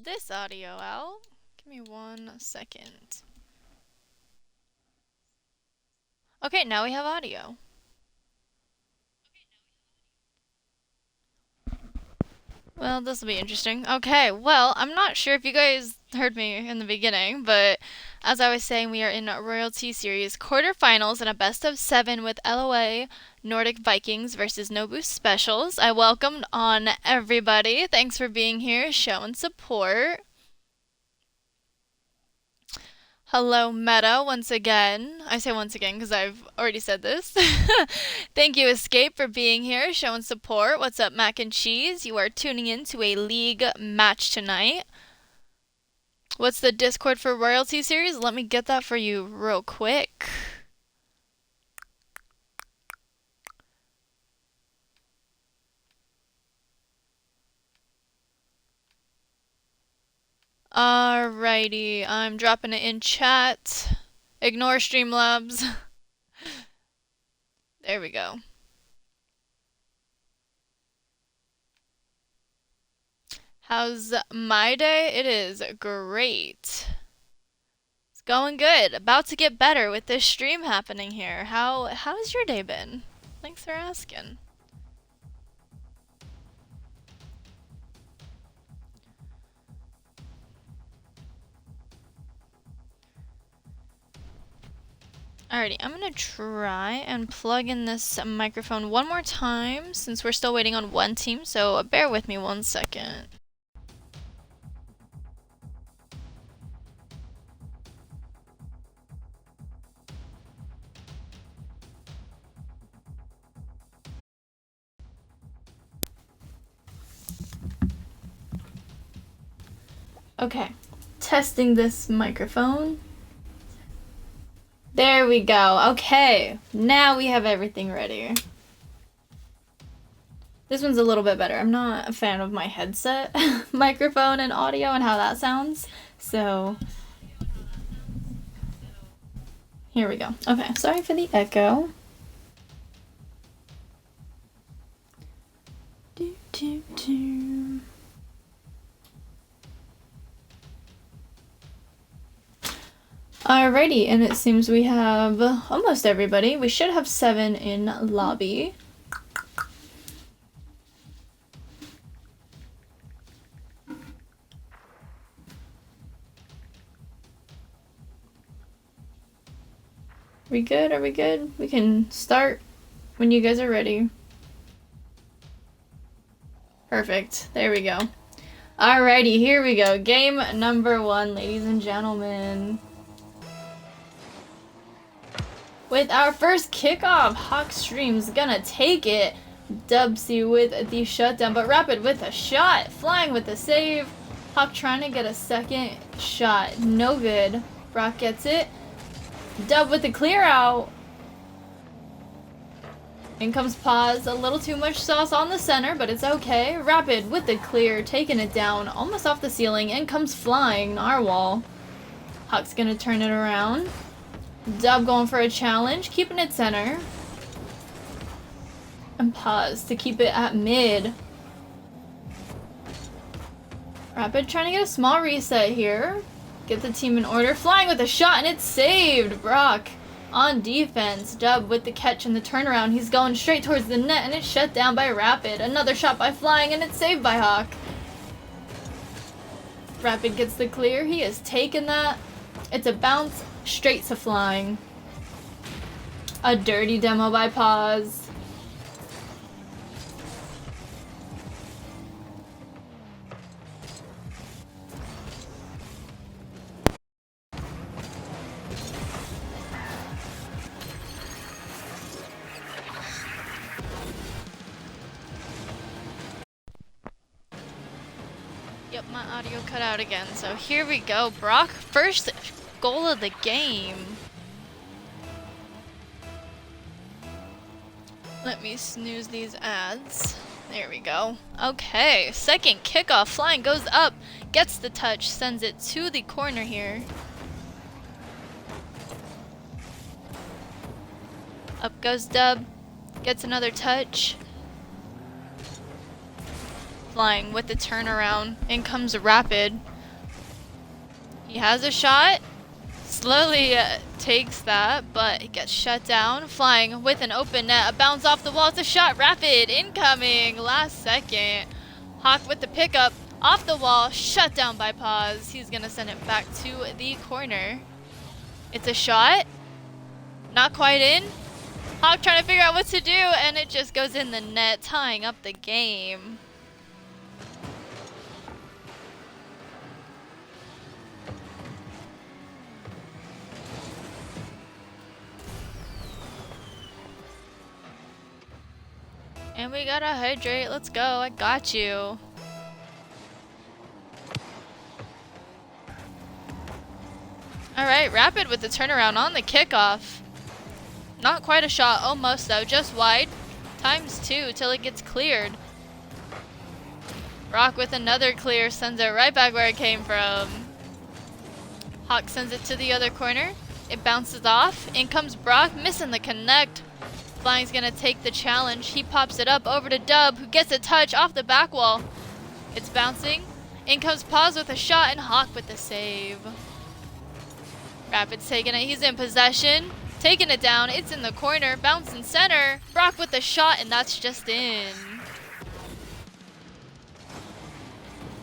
this audio out. Give me 1 second. Okay, now we have audio. Well, this will be interesting. Okay, well, I'm not sure if you guys heard me in the beginning, but as I was saying, we are in Royalty Series quarterfinals and a best of 7 with L.O.A, Nordic Vikings versus No Boost Specials. I welcomed on everybody. Thanks for being here, showing support. Hello, Meta, once again. I say once again because I've already said this. Thank you, Escape, for being here, showing support. What's up, Mac and Cheese? You are tuning in to a league match tonight. What's the Discord for Royalty Series? Let me get that for you real quick. Alrighty, I'm dropping it in chat. Ignore Streamlabs. There we go. How's my day? It is great. It's going good. About to get better with this stream happening here. How's your day been? Thanks for asking. Alrighty, I'm gonna try and plug in this microphone one more time since we're still waiting on one team, so bear with me 1 second. Okay, testing this microphone. There we go. Okay, now we have everything ready. This one's a little bit better. I'm not a fan of my headset microphone and audio and how that sounds. So here we go. Okay, sorry for the echo. Alrighty, and it seems we have almost everybody. We should have 7 in lobby. We good? Are we good? We can start when you guys are ready. Perfect. There we go. Alrighty, here we go. Game number 1, ladies and gentlemen. With our first kickoff, Hawk Stream's gonna take it. Dubsy with the shutdown, but Rapid with a shot. Flying with the save. Hawk trying to get a second shot. No good. Brock gets it. Dub with the clear out. In comes Pause. A little too much sauce on the center, but it's okay. Rapid with the clear, taking it down. Almost off the ceiling. In comes Flying. Narwhal. Hawk's gonna turn it around. Dub going for a challenge, keeping it center. And Pause to keep it at mid. Rapid trying to get a small reset here. Get the team in order. Flying with a shot and it's saved. Brock on defense. Dub with the catch and the turnaround. He's going straight towards the net and it's shut down by Rapid. Another shot by Flying and it's saved by Hawk. Rapid gets the clear. He has taken that. It's a bounce straight to Flying. A dirty demo by Pause. Yep, my audio cut out again, so here we go. Brock, first goal of the game. Let me snooze these ads. There we go. Okay, second kickoff. Flying goes up, gets the touch, sends it to the corner here. Up goes Dub, gets another touch. Flying with the turnaround. In comes Rapid. He has a shot. Slowly takes that, but it gets shut down. Flying with an open net. A bounce off the wall. It's a shot. Rapid incoming. Last second. Hawk with the pickup. Off the wall. Shut down by Pause. He's going to send it back to the corner. It's a shot. Not quite in. Hawk trying to figure out what to do, and it just goes in the net, tying up the game. And we gotta hydrate. Let's go. I got you. Alright, Rapid with the turnaround on the kickoff. Not quite a shot, almost though. Just wide. ×2 till it gets cleared. Brock with another clear. Sends it right back where it came from. Hawk sends it to the other corner. It bounces off. In comes Brock, missing the connect. Flying's gonna take the challenge. He pops it up over to Dub, who gets a touch off the back wall. It's bouncing. In comes Pause with a shot, and Hawk with the save. Rapid's taking it. He's in possession. Taking it down. It's in the corner. Bouncing center. Brock with the shot, and that's just in.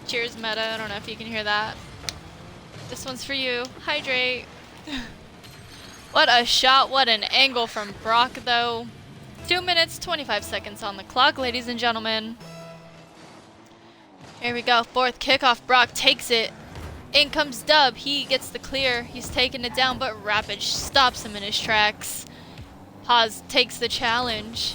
Cheers, Meta. I don't know if you can hear that. This one's for you. Hydrate. What a shot. What an angle from Brock, though. 2 minutes, 25 seconds on the clock, ladies and gentlemen. Here we go. Fourth kickoff. Brock takes it. In comes Dub. He gets the clear. He's taking it down, but Rapid stops him in his tracks. Pause takes the challenge.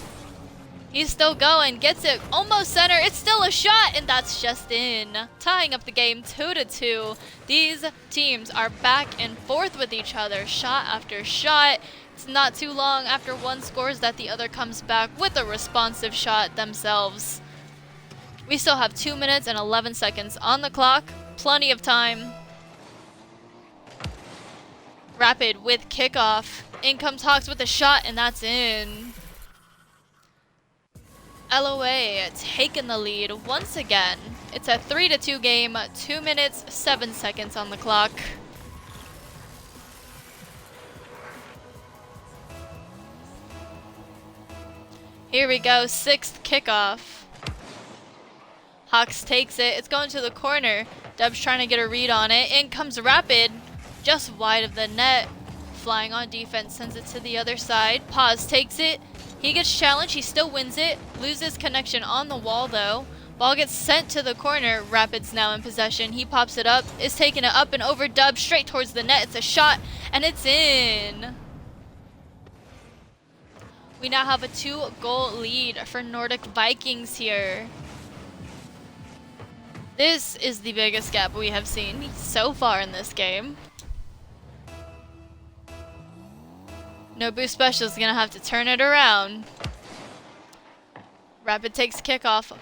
He's still going. Gets it almost center. It's still a shot, and that's just in. Tying up the game 2-2. These teams are back and forth with each other, shot after shot. It's not too long after one scores that the other comes back with a responsive shot themselves. We still have 2 minutes and 11 seconds on the clock. Plenty of time. Rapid with kickoff. In comes Hawks with a shot, and that's in. L.O.A. taking the lead once again. It's a 3-2 game. 2 minutes, 7 seconds on the clock. Here we go. Sixth kickoff. Hawks takes it. It's going to the corner. Dub's trying to get a read on it. In comes Rapid. Just wide of the net. Flying on defense. Sends it to the other side. Pause takes it. He gets challenged. He still wins it. Loses connection on the wall, though. Ball gets sent to the corner. Rapid's now in possession. He pops it up. Is taking it up and over Dub. Straight towards the net. It's a shot. And it's in. We now have a 2-goal lead for Nordic Vikings here. This is the biggest gap we have seen so far in this game. Nobu Special is going to have to turn it around. Rapid takes kickoff.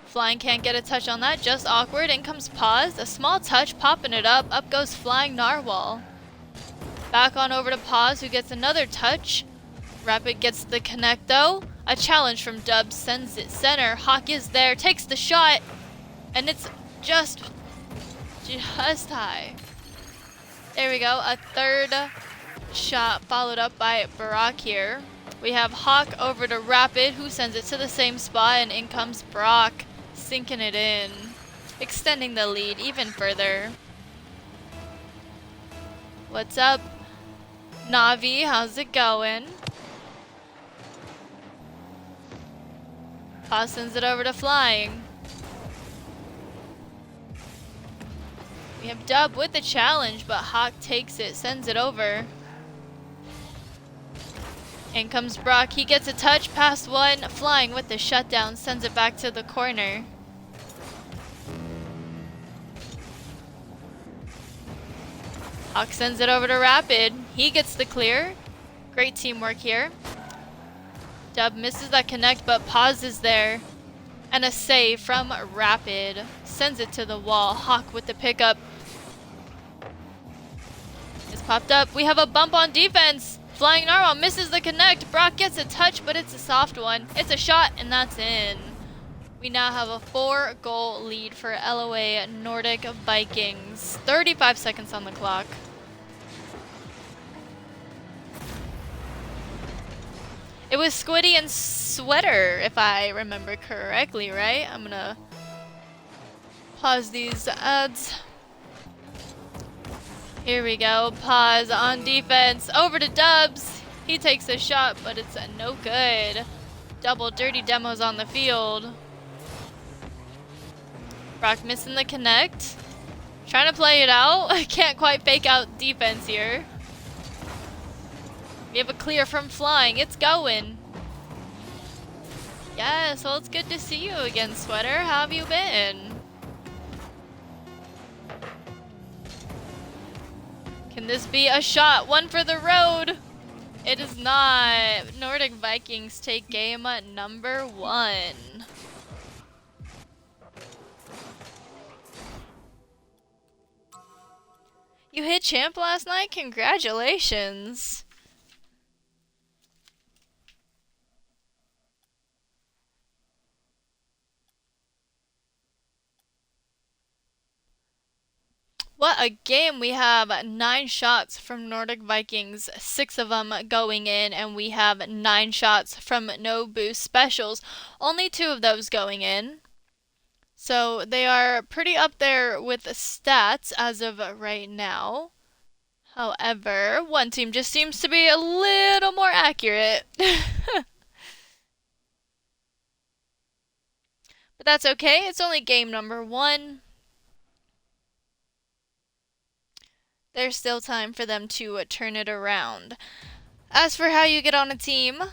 Flying can't get a touch on that. Just awkward. In comes Pause. A small touch, popping it up. Up goes Flying Narwhal. Back on over to Pause, who gets another touch. Rapid gets the connect, though. A challenge from Dub sends it center. Hawk is there. Takes the shot. And it's just high. There we go. A third shot followed up by Brock here. We have Hawk over to Rapid, who sends it to the same spot, and in comes Brock, sinking it in, extending the lead even further. What's up, Navi? How's it going? Pause sends it over to Flying. We have Dub with the challenge, but Hawk takes it, sends it over. In comes Brock. He gets a touch past one. Flying with the shutdown, sends it back to the corner. Hawk sends it over to Rapid. He gets the clear. Great teamwork here. Dub misses that connect, but pauses there. And a save from Rapid. Sends it to the wall. Hawk with the pickup. It's popped up. We have a bump on defense. Flying Narwhal misses the connect. Brock gets a touch, but it's a soft one. It's a shot, and that's in. We now have a 4-goal lead for L.O.A. Nordic Vikings. 35 seconds on the clock. It was Squiddy and Sweater, if I remember correctly, right? I'm gonna pause these ads. Here we go. Pause on defense. Over to Dubs. He takes a shot, but it's no good. Double dirty demos on the field. Brock missing the connect. Trying to play it out. Can't quite fake out defense here. We have a clear from flying. It's going. Yes, well, it's good to see you again, Sweater. How have you been? Can this be a shot? One for the road. It is not. Nordic Vikings take game number 1. You hit champ last night? Congratulations. What a game. We have 9 shots from Nordic Vikings, 6 of them going in, and we have 9 shots from No Boost Specials, only 2 of those going in. So they are pretty up there with the stats as of right now. However, one team just seems to be a little more accurate. But that's okay. It's only game number 1. There's still time for them to turn it around. As for how you get on a team,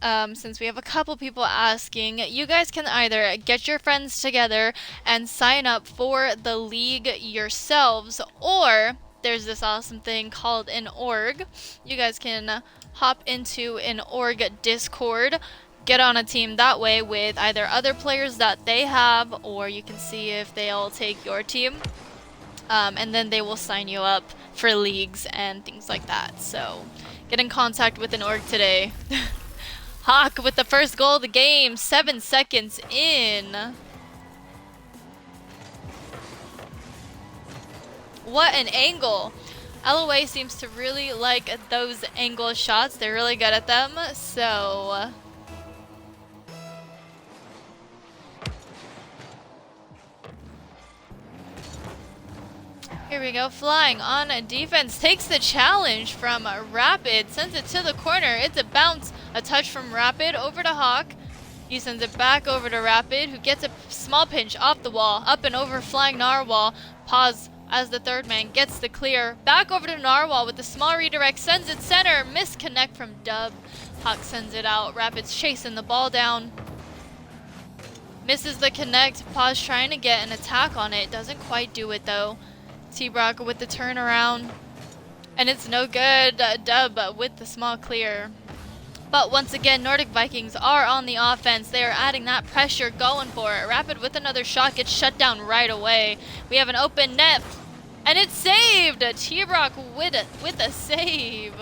since we have a couple people asking, you guys can either get your friends together and sign up for the league yourselves, or there's this awesome thing called an org. You guys can hop into an org Discord, get on a team that way with either other players that they have, or you can see if they'll take your team. And then they will sign you up for leagues and things like that. So get in contact with an org today. Hawk with the first goal of the game, 7 seconds in. What an angle. L.O.A. seems to really like those angle shots. They're really good at them. So here we go, flying on defense, takes the challenge from Rapid, sends it to the corner. It's a bounce, a touch from Rapid over to Hawk. He sends it back over to Rapid, who gets a small pinch off the wall, up and over flying Narwhal. Pause as the third man gets the clear. Back over to Narwhal with the small redirect, sends it center, misconnect from Dub. Hawk sends it out, Rapid's chasing the ball down. Misses the connect, Pause trying to get an attack on it, doesn't quite do it though. T-Brock with the turnaround, and it's no good. Dub with the small clear. But once again, Nordic Vikings are on the offense. They are adding that pressure, going for it. Rapid with another shot, gets shut down right away. We have an open net, and it's saved. T-Brock with a save.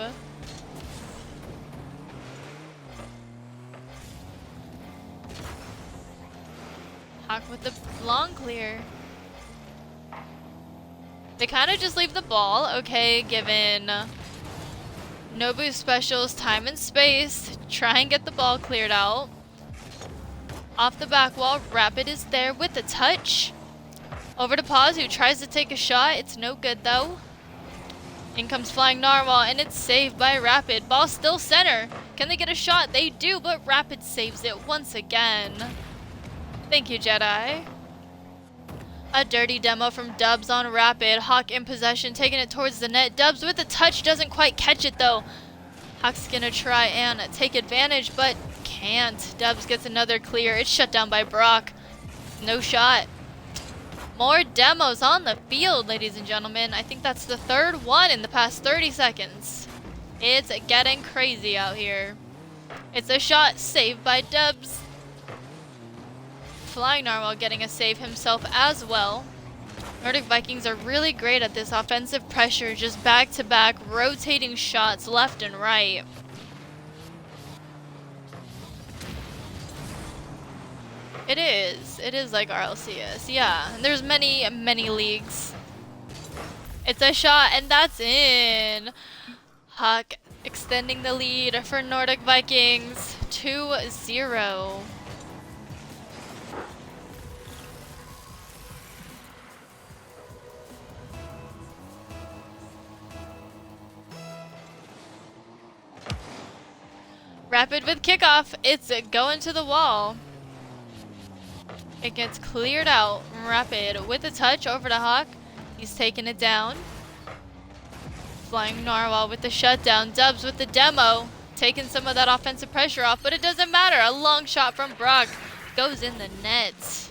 Hawk with the long clear. They kind of just leave the ball, okay, given no boost specials, time and space. Try and get the ball cleared out. Off the back wall, Rapid is there with the touch. Over to Pause, who tries to take a shot. It's no good though. In comes flying Narwhal, and it's saved by Rapid. Ball still center. Can they get a shot? They do, but Rapid saves it once again. Thank you, Jedi. A dirty demo from Dubs on Rapid. Hawk in possession, taking it towards the net. Dubs with the touch, doesn't quite catch it though. Hawk's gonna try and take advantage, but can't. Dubs gets another clear. It's shut down by Brock. No shot. More demos on the field, ladies and gentlemen. I think that's the 3rd one in the past 30 seconds. It's getting crazy out here. It's a shot saved by Dubs. Flying Narwhal getting a save himself as well. Nordic Vikings are really great at this offensive pressure, just back-to-back, rotating shots left and right. It is. It is like RLCS. Yeah. And there's many, many leagues. It's a shot, and that's in. Hawk extending the lead for Nordic Vikings. 2-0. Rapid with kickoff. It's going to the wall. It gets cleared out. Rapid with a touch over to Hawk. He's taking it down. Flying Narwhal with the shutdown. Dubs with the demo. Taking some of that offensive pressure off, but it doesn't matter. A long shot from Brock goes in the net.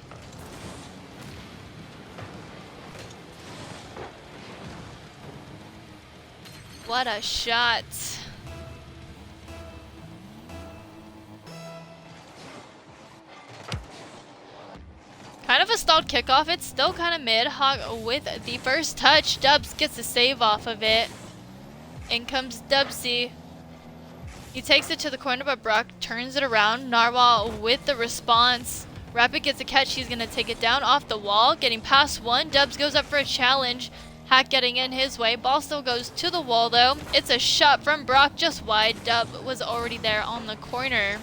What a shot. Kind of a stalled kickoff. It's still kind of mid. Hawk with the first touch. Dubs gets a save off of it. In comes Dubsy. He takes it to the corner, but Brock turns it around. Narwhal with the response. Rapid gets a catch. He's going to take it down off the wall. Getting past one. Dubs goes up for a challenge. Hack getting in his way. Ball still goes to the wall, though. It's a shot from Brock just wide. Dub was already there on the corner.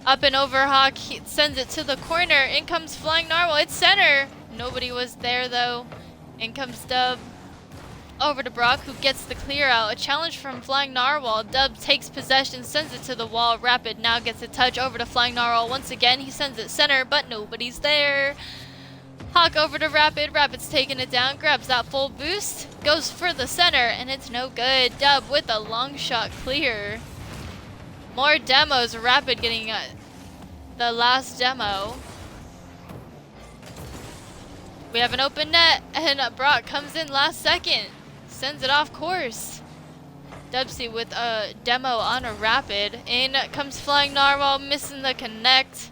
Up and over, Hawk. He sends it to the corner. In comes Flying Narwhal. It's center. Nobody was there, though. In comes Dub. Over to Brock, who gets the clear out. A challenge from Flying Narwhal. Dub takes possession, sends it to the wall. Rapid now gets a touch over to Flying Narwhal. Once again, he sends it center, but nobody's there. Hawk over to Rapid. Rapid's taking it down. Grabs that full boost. Goes for the center, and it's no good. Dub with a long shot clear. More demos. Rapid getting the last demo. We have an open net, and Brock comes in last second. Sends it off course. Dubsy with a demo on a Rapid. In comes Flying Narwhal, missing the connect.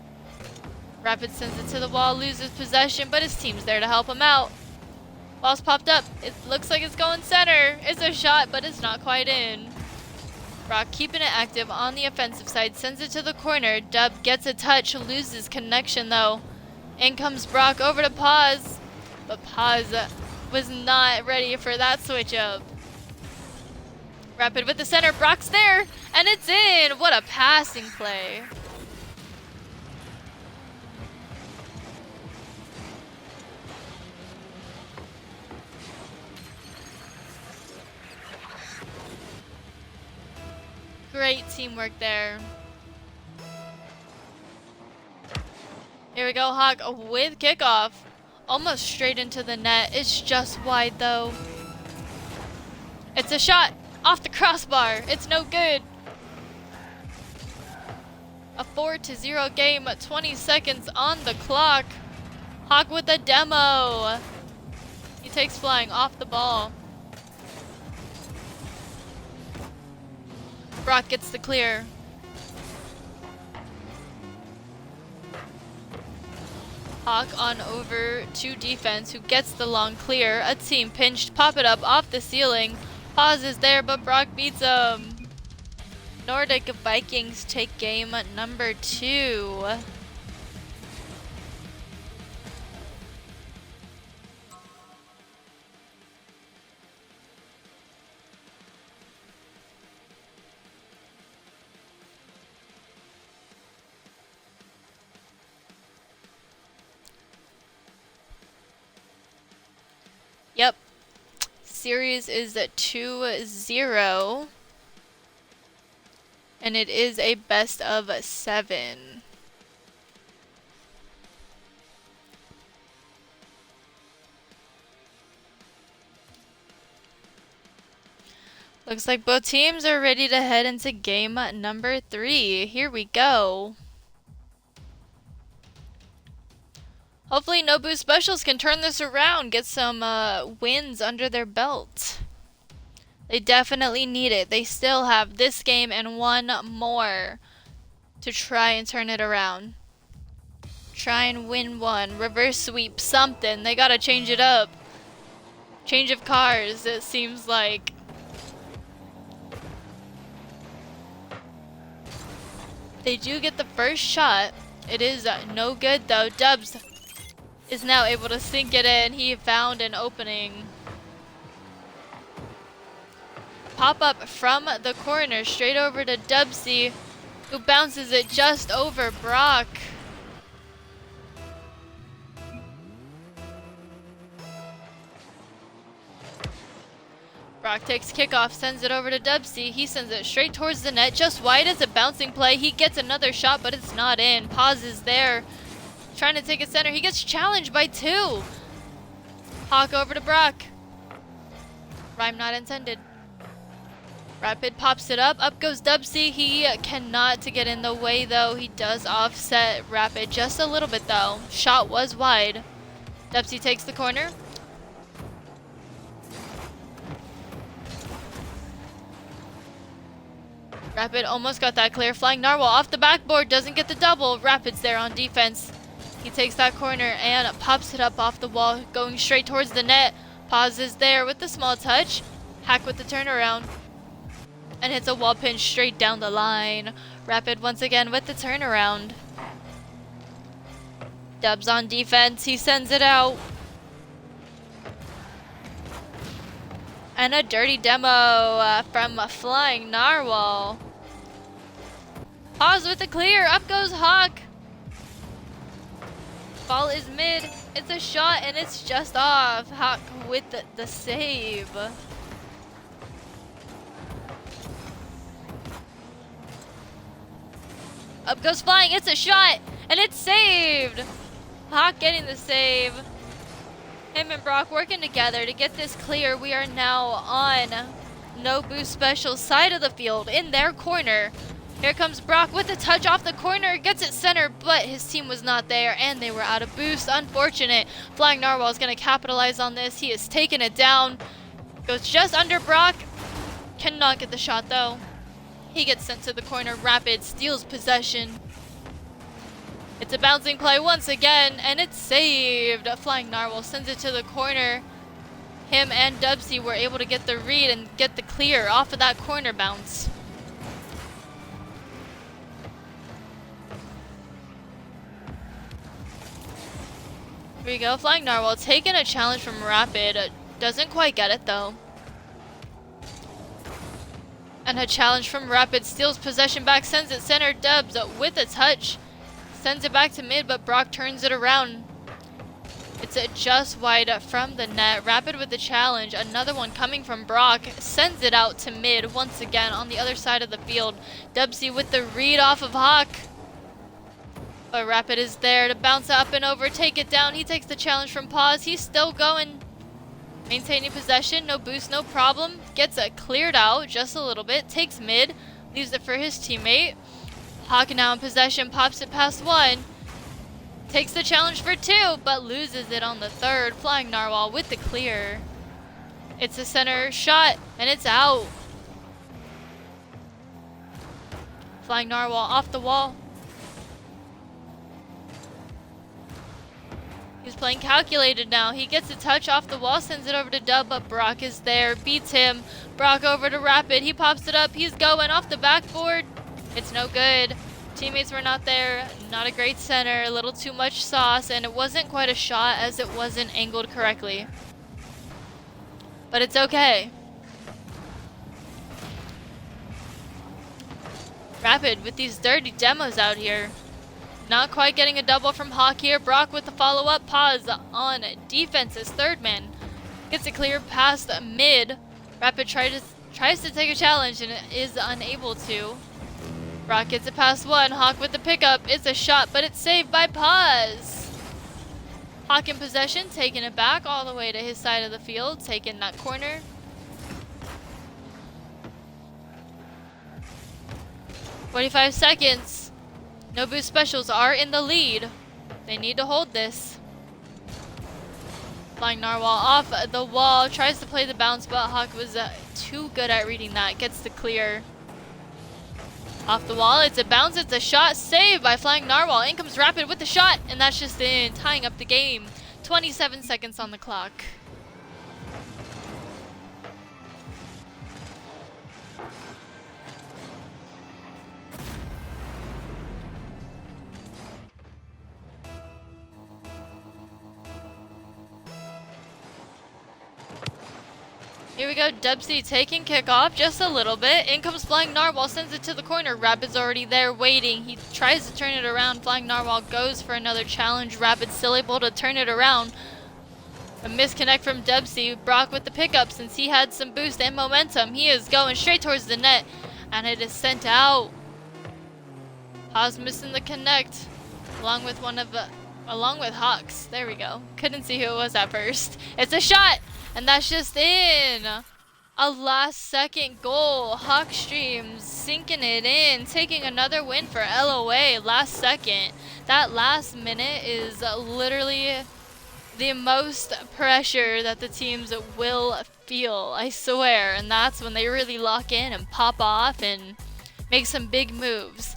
Rapid sends it to the wall, loses possession, but his team's there to help him out. Ball's popped up. It looks like it's going center. It's a shot, but it's not quite in. Brock keeping it active on the offensive side, sends it to the corner. Dub gets a touch, loses connection though. In comes Brock over to Pause, but Pause was not ready for that switch up. Rapid with the center, Brock's there, and it's in. What a passing play. Great teamwork there. Here we go, Hawk with kickoff. Almost straight into the net. It's just wide though. It's a shot off the crossbar. It's no good. A 4-0 game, 20 seconds on the clock. Hawk with a demo. He takes flying off the ball. Brock gets the clear. Hawk on over to defense, who gets the long clear. A team pinched, pop it up off the ceiling. Pause is there, but Brock beats him. Nordic Vikings take game number 2. Yep. Series is 2-0. And it is a best of 7. Looks like both teams are ready to head into game number 3. Here we go. Hopefully Nobu Specials can turn this around, get some wins under their belt. They definitely need it. They still have this game and one more to try and turn it around. Try and win one. Reverse sweep, something. They gotta change it up. Change of cars, it seems like. They do get the first shot. It is no good though. Dubs is now able to sink it in. He found an opening. Pop up from the corner straight over to Dubsy, who bounces it just over Brock. Brock takes kickoff, sends it over to Dubsy. He sends it straight towards the net, just wide as a bouncing play. He gets another shot, but it's not in. Pauses there, trying to take a center. He gets challenged by 2. Hawk over to Brock. Rhyme not intended. Rapid pops it up. Up goes Dubsy. He cannot to get in the way, though. He does offset Rapid just a little bit, though. Shot was wide. Dubsy takes the corner. Rapid almost got that clear. Flying Narwhal off the backboard. Doesn't get the double. Rapid's there on defense. He takes that corner and pops it up off the wall, going straight towards the net. Pauses there with the small touch. Hack with the turnaround. And hits a wall pin straight down the line. Rapid once again with the turnaround. Dubs on defense. He sends it out. And a dirty demo from Flying Narwhal. Pause with the clear. Up goes Hawk. Ball is mid. It's a shot and it's just off. Hawk with the save. Up goes Flying. It's a shot and it's saved. Hawk getting the save. Him and Brock working together to get this clear. We are now on no boost special side of the field in their corner. Here comes Brock with a touch off the corner. Gets it center, but his team was not there and they were out of boost. Unfortunate. Flying Narwhal is going to capitalize on this. He is taking it down. Goes just under Brock. Cannot get the shot though. He gets sent to the corner. Rapid steals possession. It's a bouncing play once again, and it's saved. Flying Narwhal sends it to the corner. Him and Dubsy were able to get the read and get the clear off of that corner bounce. Here we go. Flying Narwhal taking a challenge from Rapid. Doesn't quite get it, though. And a challenge from Rapid. Steals possession back, sends it center. Dubs with a touch. Sends it back to mid, but Brock turns it around. It's just wide from the net. Rapid with the challenge. Another one coming from Brock. Sends it out to mid once again on the other side of the field. Dubsy with the read off of Hawk. But Rapid is there to bounce up and over, take it down. He takes the challenge from Pause. He's still going. Maintaining possession. No boost, no problem. Gets it cleared out just a little bit. Takes mid. Leaves it for his teammate. Hawk now in possession, pops it past 1. Takes the challenge for 2, but loses it on the 3rd. Flying Narwhal with the clear. It's a center shot, and it's out. Flying Narwhal off the wall. He's playing calculated now. He gets a touch off the wall, sends it over to Dub, but Brock is there. Beats him. Brock over to Rapid. He pops it up. He's going off the backboard. It's no good. Teammates were not there. Not a great center. A little too much sauce. And it wasn't quite a shot as it wasn't angled correctly. But it's okay. Rapid with these dirty demos out here. Not quite getting a double from Hawk here. Brock with the follow-up. Pause on defense. His 3rd man. Gets it clear past mid. Rapid tries to take a challenge and is unable to. Brock gets it past 1. Hawk with the pickup. It's a shot, but it's saved by Pause. Hawk in possession, taking it back all the way to his side of the field, taking that corner. "45 seconds. No boost specials are in the lead. They need to hold this." Flying Narwhal off the wall, tries to play the bounce, but Hawk was too good at reading that. Gets the clear. Off the wall, it's a bounce, it's a shot, saved by Flying Narwhal. In comes Rapid with the shot, and that's just in, tying up the game. 27 seconds on the clock. Here we go, Dubsy taking kickoff just a little bit. In comes Flying Narwhal, sends it to the corner. Rapid's already there waiting. He tries to turn it around. Flying Narwhal goes for another challenge. Rapid's still able to turn it around. A misconnect from Dubsy. Brock with the pickup since he had some boost and momentum. He is going straight towards the net, and it is sent out. Paz missing the connect, along with Hawks. There we go. Couldn't see who it was at first. It's a shot, and that's just in. A last-second goal. Hawkstream sinking it in, taking another win for L.O.A. last second. That last minute is literally the most pressure that the teams will feel, I swear. And that's when they really lock in and pop off and make some big moves.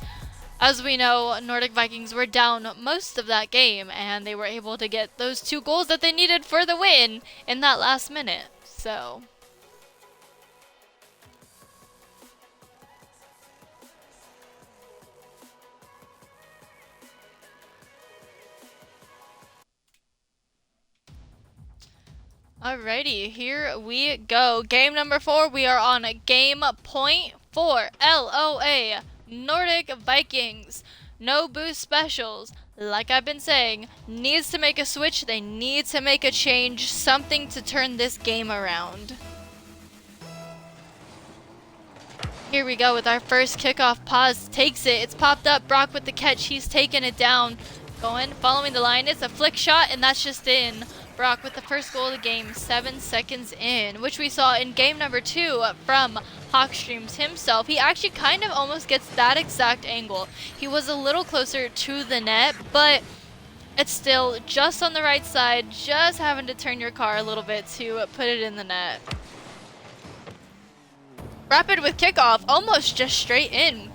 As we know, Nordic Vikings were down most of that game, and they were able to get those 2 goals that they needed for the win in that last minute. So alrighty, here we go. Game number 4. We are on game point 4. L.O.A. Nordic Vikings. No boost specials. Like I've been saying, needs to make a switch. They need to make a change. Something to turn this game around. Here we go with our first kickoff. Paz takes it. It's popped up. Brock with the catch. He's taking it down. Following the line. It's a flick shot, and that's just in. Brock with the first goal of the game, 7 seconds in, which we saw in game number 2 from Hawkstreams himself. He actually kind of almost gets that exact angle. He was a little closer to the net, but it's still just on the right side, just having to turn your car a little bit to put it in the net. Rapid with kickoff, almost just straight in.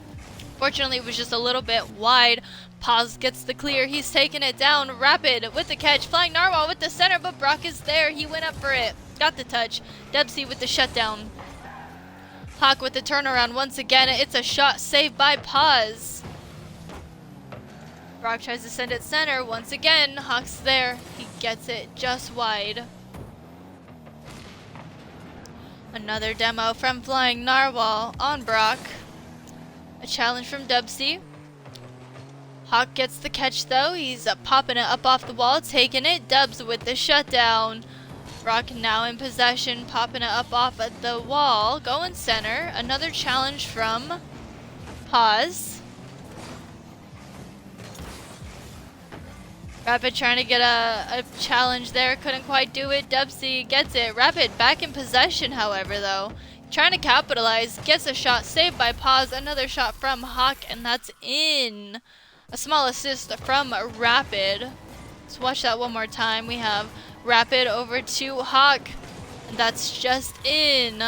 Fortunately, it was just a little bit wide. Paz gets the clear. He's taking it down. Rapid with the catch. Flying Narwhal with the center, but Brock is there. He went up for it. Got the touch. Dubsy with the shutdown. Hawk with the turnaround once again. It's a shot saved by Paz. Brock tries to send it center. Once again, Hawk's there. He gets it just wide. Another demo from Flying Narwhal on Brock. A challenge from Dubsy. Hawk gets the catch though. He's popping it up off the wall, taking it. Dubs with the shutdown. Brock now in possession, popping it up off at the wall. Going center. Another challenge from Paz. Rapid trying to get a challenge there. Couldn't quite do it. Dubsy gets it. Rapid back in possession, however, though. Trying to capitalize. Gets a shot saved by Paz. Another shot from Hawk, and that's in. A small assist from Rapid. Let's watch that one more time. We have Rapid over to Hawk, and that's just in.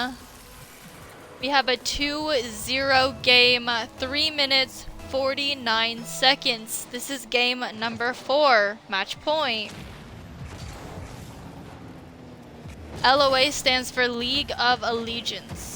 We have a 2-0 game, 3 minutes, 49 seconds. This is game number 4, match point. L.O.A. stands for League of Allegiance.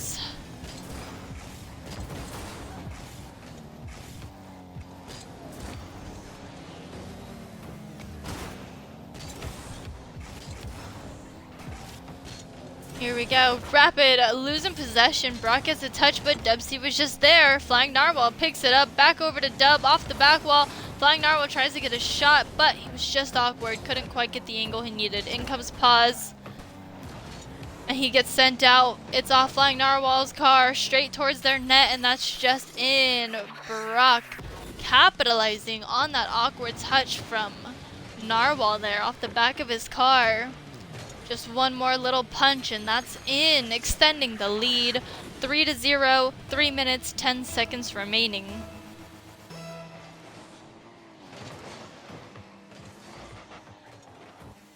Here we go. Rapid losing possession. Brock gets a touch, but Dubsy was just there. Flying Narwhal picks it up. Back over to Dub off the back wall. Flying Narwhal tries to get a shot, but he was just awkward. Couldn't quite get the angle he needed. In comes Paz. And he gets sent out. It's off Flying Narwhal's car straight towards their net, and that's just in. Brock capitalizing on that awkward touch from Narwhal there off the back of his car. Just one more little punch, and that's in, extending the lead. 3-0, 3 minutes, 10 seconds remaining.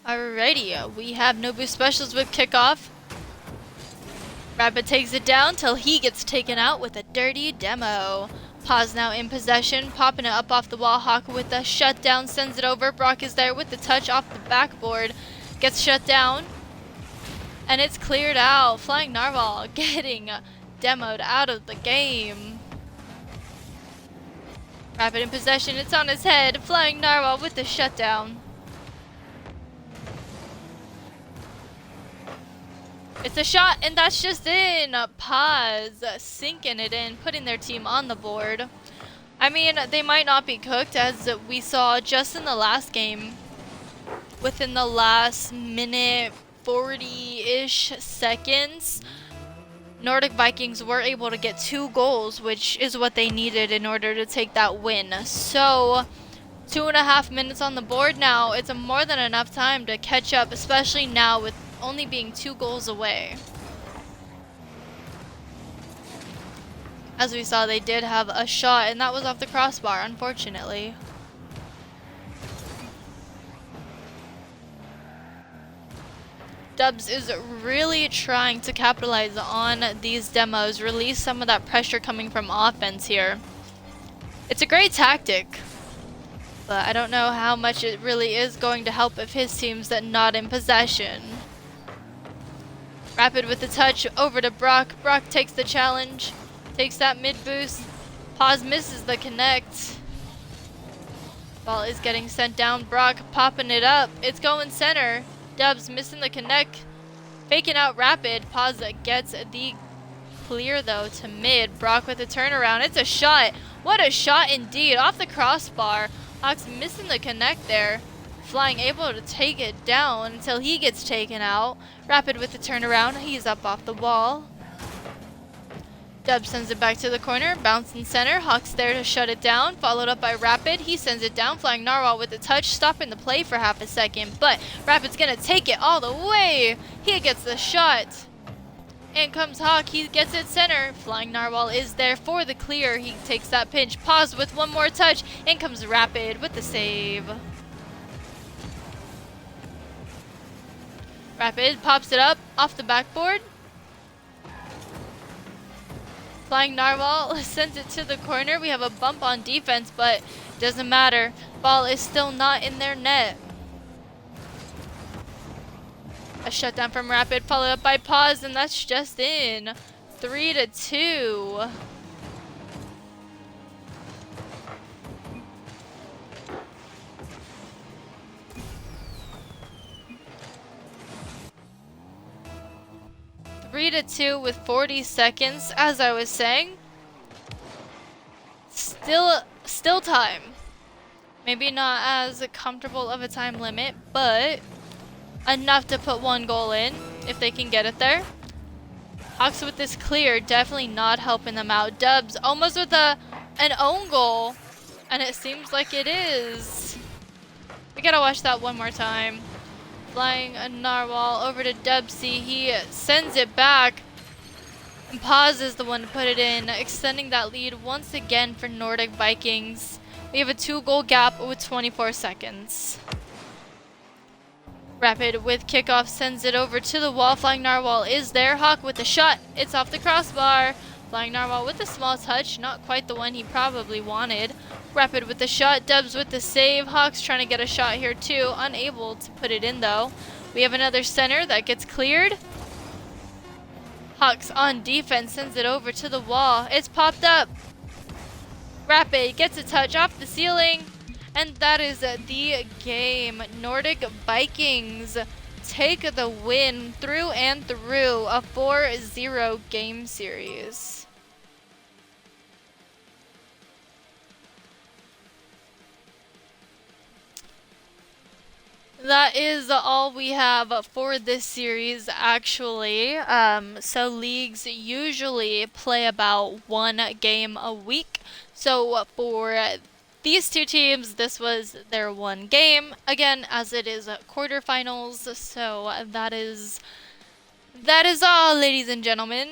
Alrighty, we have no boost specials with kickoff. Rapid takes it down till he gets taken out with a dirty demo. Paz now in possession, popping it up off the wall. Hawk with the shutdown, sends it over. Brock is there with the touch off the backboard. Gets shut down, and it's cleared out. Flying Narwhal getting demoed out of the game. Rapid in possession, it's on his head. Flying Narwhal with the shutdown. It's a shot, and that's just in. Pause, sinking it in, putting their team on the board. I mean, they might not be cooked, as we saw just in the last game. Within the last minute 40-ish seconds, Nordic Vikings were able to get 2 goals, which is what they needed in order to take that win. So 2.5 minutes on the board now. It's more than enough time to catch up, especially now with only being 2 goals away. As we saw, they did have a shot, and that was off the crossbar, unfortunately. Dubs is really trying to capitalize on these demos, release some of that pressure coming from offense here. It's a great tactic, but I don't know how much it really is going to help if his team's not in possession. Rapid with the touch over to Brock. Brock takes the challenge, takes that mid boost. Pause misses the connect. Ball is getting sent down. Brock popping it up. It's going center. Dubs missing the connect. Faking out Rapid. Pause gets the clear though to mid. Brock with the turnaround. It's a shot. What a shot indeed. Off the crossbar. Hawks missing the connect there. Flying able to take it down until he gets taken out. Rapid with the turnaround. He's up off the wall. Dub sends it back to the corner. Bouncing center. Hawks there to shut it down. Followed up by Rapid. He sends it down. Flying Narwhal with the touch. Stopping the play for half a second. But Rapid's going to take it all the way. He gets the shot. In comes Hawk. He gets it center. Flying Narwhal is there for the clear. He takes that pinch. Pause with one more touch. In comes Rapid with the save. Rapid pops it up off the backboard. Flying Narwhal sends it to the corner. We have a bump on defense, but it doesn't matter. Ball is still not in their net. A shutdown from Rapid, followed up by Pause, and that's just in. 3-2. Three to 2 with 40 seconds, as I was saying. Still time. Maybe not as comfortable of a time limit, but enough to put 1 goal in if they can get it there. Hawks with this clear, definitely not helping them out. Dubs almost with an own goal, and it seems like it is. We gotta watch that one more time. Flying a Narwhal over to Dubsy. He sends it back. And Pause is the one to put it in, extending that lead once again for Nordic Vikings. We have a 2-goal gap with 24 seconds. Rapid with kickoff sends it over to the wall. Flying Narwhal is there. Hawk with the shot. It's off the crossbar. Flying Narwhal with a small touch. Not quite the one he probably wanted. Rapid with the shot. Dubs with the save. Hawks trying to get a shot here too. Unable to put it in though. We have another center that gets cleared. Hawks on defense sends it over to the wall. It's popped up. Rapid gets a touch off the ceiling. And that is the game. Nordic Vikings take the win through and through. A 4-0 game series. That is all we have for this series, actually. So leagues usually play about 1 game a week. So for these 2 teams, this was their 1 game. Again, as it is quarterfinals, so that is all, ladies and gentlemen.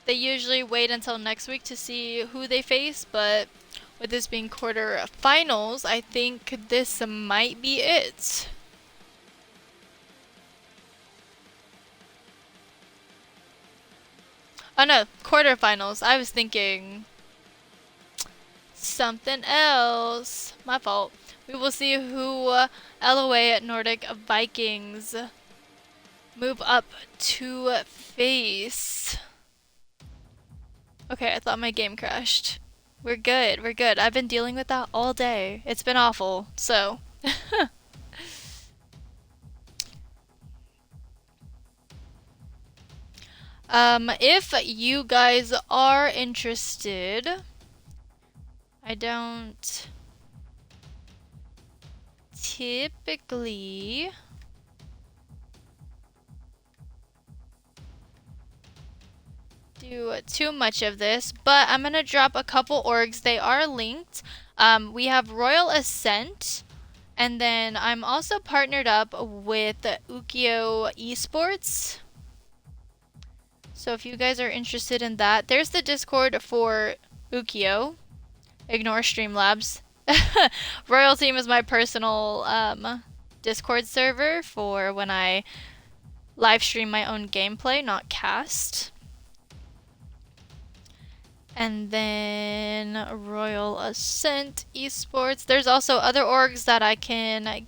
They usually wait until next week to see who they face, but with this being quarterfinals, I think this might be it. Oh no, quarterfinals. I was thinking something else. My fault. We will see who L.O.A at Nordic Vikings move up to face. Okay, I thought my game crashed. We're good. We're good. I've been dealing with that all day. It's been awful. So, If you guys are interested, I don't typically do too much of this, but I'm gonna drop a couple orgs. They are linked. We have Royal Ascent, and then I'm also partnered up with Ukio Esports. So if you guys are interested in that, there's the Discord for Ukio. Ignore Streamlabs. Royal Team is my personal Discord server for when I live stream my own gameplay, not cast. And then Royal Ascent Esports. There's also other orgs that I can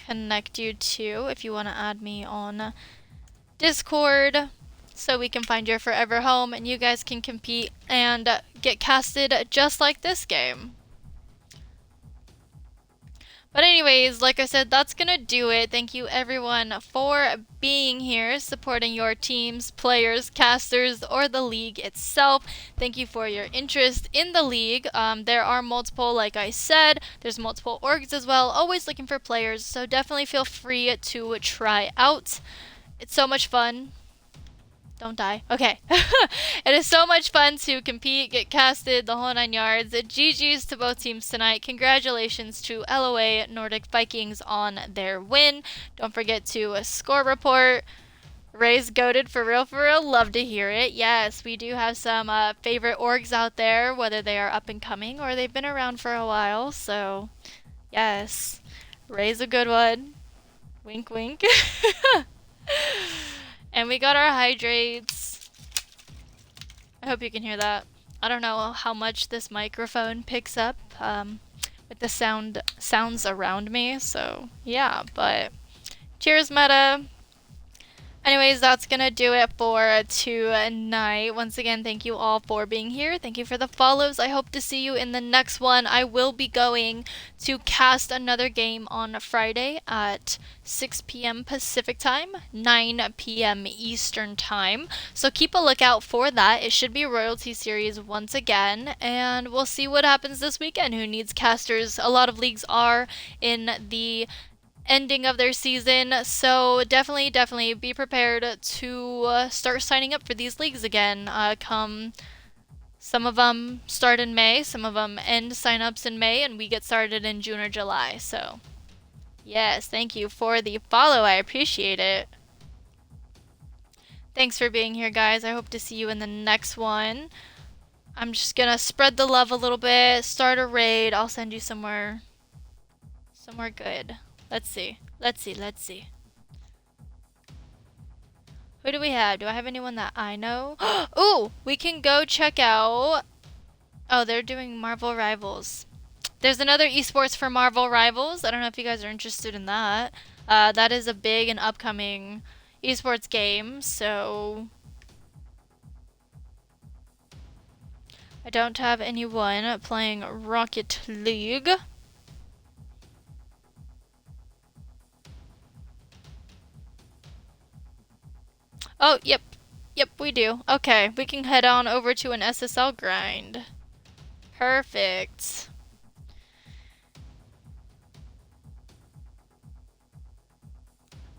connect you to if you want to add me on Discord so we can find your forever home and you guys can compete and get casted just like this game. But anyways, like I said, that's gonna do it. Thank you everyone for being here, supporting your teams, players, casters, or the league itself. Thank you for your interest in the league. There are multiple, like I said, there's multiple orgs as well, always looking for players, so definitely feel free to try out. It's so much fun. Don't die. Okay. It is so much fun to compete, get casted, the whole 9 yards. GG's to both teams tonight. Congratulations to L.O.A. Nordic Vikings on their win. Don't forget to score report. Ray's goated for real, for real. Love to hear it. Yes, we do have some favorite orgs out there, whether they are up and coming or they've been around for a while. So, yes, Ray's a good one. Wink, wink. And we got our hydrates. I hope you can hear that. I don't know how much this microphone picks up with the sounds around me. So yeah, but cheers, meta. Anyways, that's gonna do it for tonight. Once again, thank you all for being here. Thank you for the follows. I hope to see you in the next one. I will be going to cast another game on Friday at 6 p.m. Pacific time, 9 p.m. Eastern time. So keep a lookout for that. It should be Royalty Series once again, and we'll see what happens this weekend. Who needs casters? A lot of leagues are in the ending of their season, so definitely be prepared to start signing up for these leagues again. Come, some of them start in May, some of them end signups in May, and we get started in June or July. So yes, thank you for the follow. I appreciate it. Thanks for being here, guys. I hope to see you in the next one. I'm just gonna spread the love a little bit, start a raid. I'll send you somewhere good. Let's see. Who do we have? Do I have anyone that I know? Ooh, we can go check out. Oh, they're doing Marvel Rivals. There's another esports for Marvel Rivals. I don't know if you guys are interested in that. That is a big and upcoming esports game, so I don't have anyone playing Rocket League. Oh, yep. Yep, we do. Okay, we can head on over to an SSL grind. Perfect.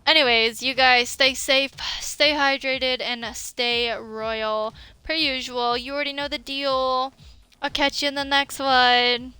Anyways, you guys stay safe, stay hydrated, and stay royal. Per usual, you already know the deal. I'll catch you in the next one.